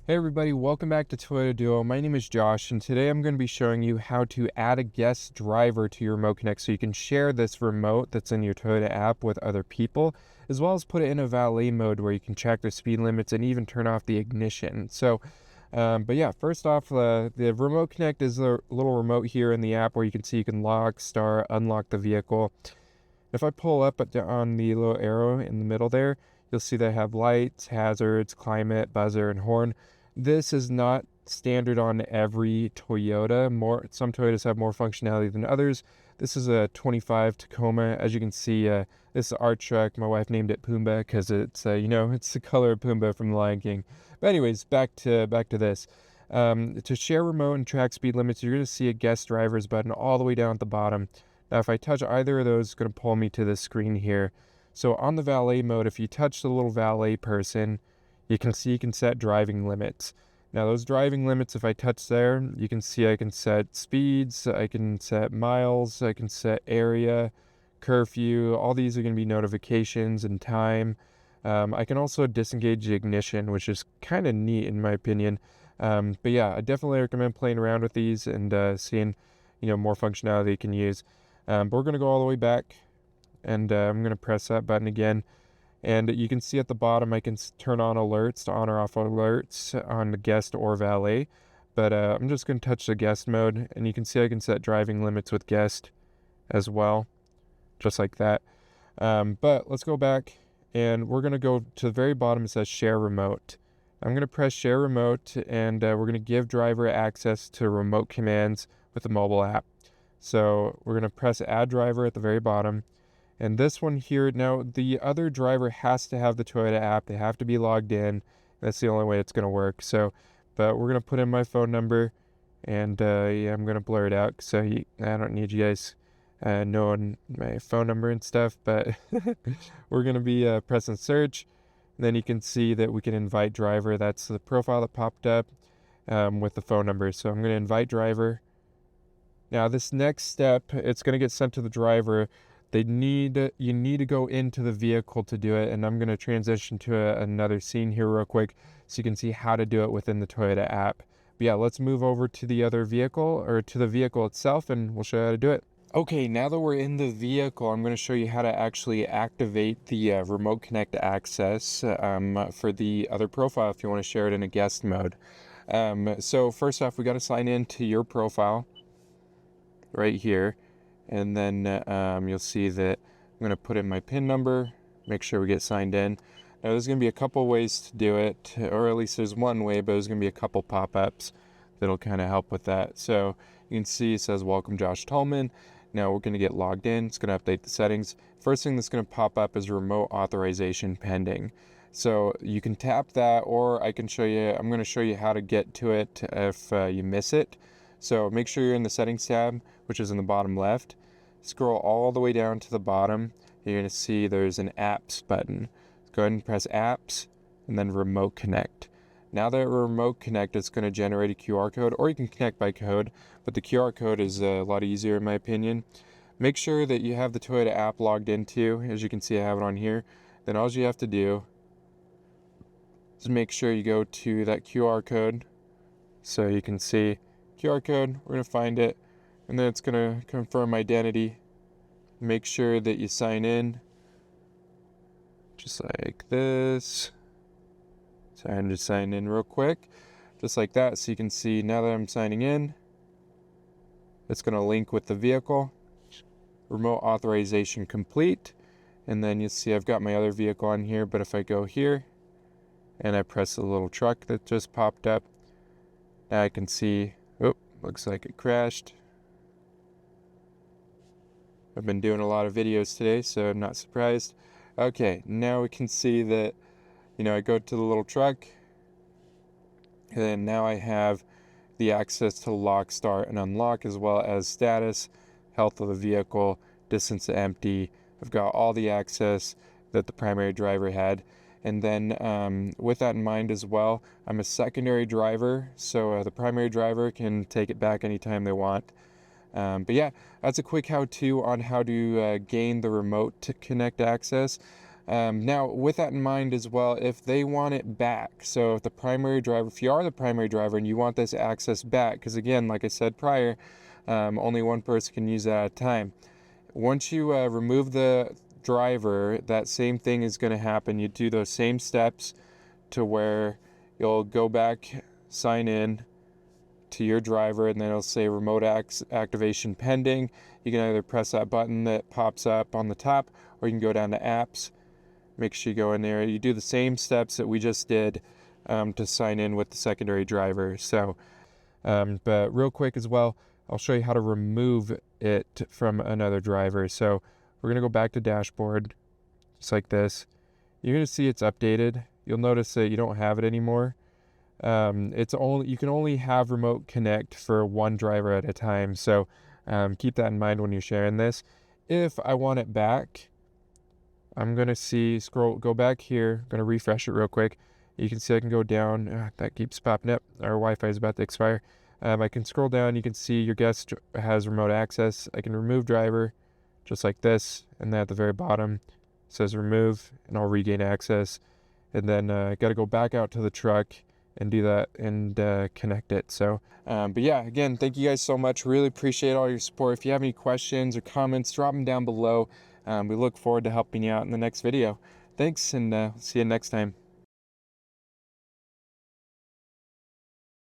Hey everybody, welcome back to Toyota Duo. My name is Josh, and today I'm going to be showing you how to add a guest driver to your Remote Connect so you can share this remote that's in your Toyota app with other people, as well as put it in a valet mode where you can check the speed limits and even turn off the ignition. But yeah, first off, the Remote Connect is a little remote here in the app where you can see you can lock, start, unlock the vehicle. If I pull up on the little arrow in the middle there, you'll see they have lights, hazards, climate, buzzer, and horn. This is not standard on every Toyota. Some Toyotas have more functionality than others. This is a 25 Tacoma. As you can see, this is our truck. My wife named it Pumbaa because it's it's the color of Pumbaa from The Lion King. But anyways, back to this. To share remote and track speed limits, you're going to see a guest drivers button all the way down at the bottom. Now, if I touch either of those, it's going to pull me to this screen here. So on the valet mode, if you touch the little valet person, you can see you can set driving limits. Now, those driving limits, if I touch there, you can see I can set speeds, I can set miles, I can set area, curfew. All these are going to be notifications and time. I can also disengage the ignition, which is kind of neat in my opinion. But yeah, I definitely recommend playing around with these and seeing, more functionality you can use. But we're going to go all the way back, and I'm going to press that button again. And you can see at the bottom, I can turn on alerts to on or off alerts on the guest or valet. But I'm just going to touch the guest mode, and you can see I can set driving limits with guest as well, just like that. But let's go back, and we're going to go to the very bottom. It says share remote. I'm going to press share remote, and we're going to give driver access to remote commands with the mobile app. So we're going to press add driver at the very bottom. And this one here, now the other driver has to have the Toyota app. They have to be logged in. That's the only way it's going to work. But we're going to put in my phone number, and yeah, I'm going to blur it out so I don't need you guys knowing my phone number and stuff. But we're going to be pressing search. And then you can see that we can invite driver. That's the profile that popped up with the phone number. So I'm going to invite driver. Now this next step, it's going to get sent to the driver. You need to go into the vehicle to do it, and I'm going to transition to another scene here real quick so you can see how to do it within the Toyota app. But yeah, let's move over to the other vehicle, or to the vehicle itself, and we'll show you how to do it. Okay, now that we're in the vehicle, I'm going to show you how to actually activate the Remote Connect access for the other profile if you want to share it in a guest mode. So first off, we got to sign in to your profile right here. And then you'll see that I'm going to put in my PIN number, make sure we get signed in. Now there's going to be a couple ways to do it, or at least there's one way, but there's going to be a couple pop-ups that'll kind of help with that. So you can see it says welcome Josh Tolman. Now we're going to get logged in. It's going to update the settings. First thing that's going to pop up is remote authorization pending. So you can tap that, or I'm going to show you how to get to it if you miss it. So make sure you're in the settings tab, which is in the bottom left. Scroll all the way down to the bottom. You're going to see there's an apps button. Go ahead and press apps and then remote connect. Now that remote connect, it's going to generate a QR code, or you can connect by code, but the QR code is a lot easier in my opinion. Make sure that you have the Toyota app logged into. As you can see, I have it on here. Then all you have to do is make sure you go to that QR code. So you can see QR code, we're going to find it, and then it's going to confirm identity. Make sure that you sign in, just like this. So I'm just signing in real quick, just like that. So you can see now that I'm signing in, it's going to link with the vehicle. Remote authorization complete. And then you see I've got my other vehicle on here, but if I go here and I press the little truck that just popped up, now I can see, oh, looks like it crashed. I've been doing a lot of videos today, so I'm not surprised. Okay, now we can see that, I go to the little truck, and then now I have the access to lock, start, and unlock, as well as status, health of the vehicle, distance to empty. I've got all the access that the primary driver had. And then with that in mind as well, I'm a secondary driver, so the primary driver can take it back anytime they want. But yeah, that's a quick how-to on how to gain the remote to connect access. Now, with that in mind as well, if they want it back, so if you are the primary driver and you want this access back, because again, like I said prior, only one person can use that at a time. Once you remove the driver, that same thing is going to happen. You do those same steps to where you'll go back, sign in to your driver, and then it'll say remote activation pending. You can either press that button that pops up on the top, or you can go down to apps. Make sure you go in there. You do the same steps that we just did to sign in with the secondary driver. So, but real quick as well, I'll show you how to remove it from another driver. So we're going to go back to dashboard, just like this. You're going to see it's updated. You'll notice that you don't have it anymore. You can only have remote connect for one driver at a time. So keep that in mind when you're sharing this. If I want it back, I'm going to go back here. I'm going to refresh it real quick. You can see I can go down. That keeps popping up. Our Wi-Fi is about to expire. I can scroll down. You can see your guest has remote access. I can remove driver just like this. And then at the very bottom it says remove, and I'll regain access. And then I got to go back out to the truck and do that and connect it. So, but yeah, again, thank you guys so much. Really appreciate all your support. If you have any questions or comments, drop them down below. We look forward to helping you out in the next video. Thanks, and see you next time.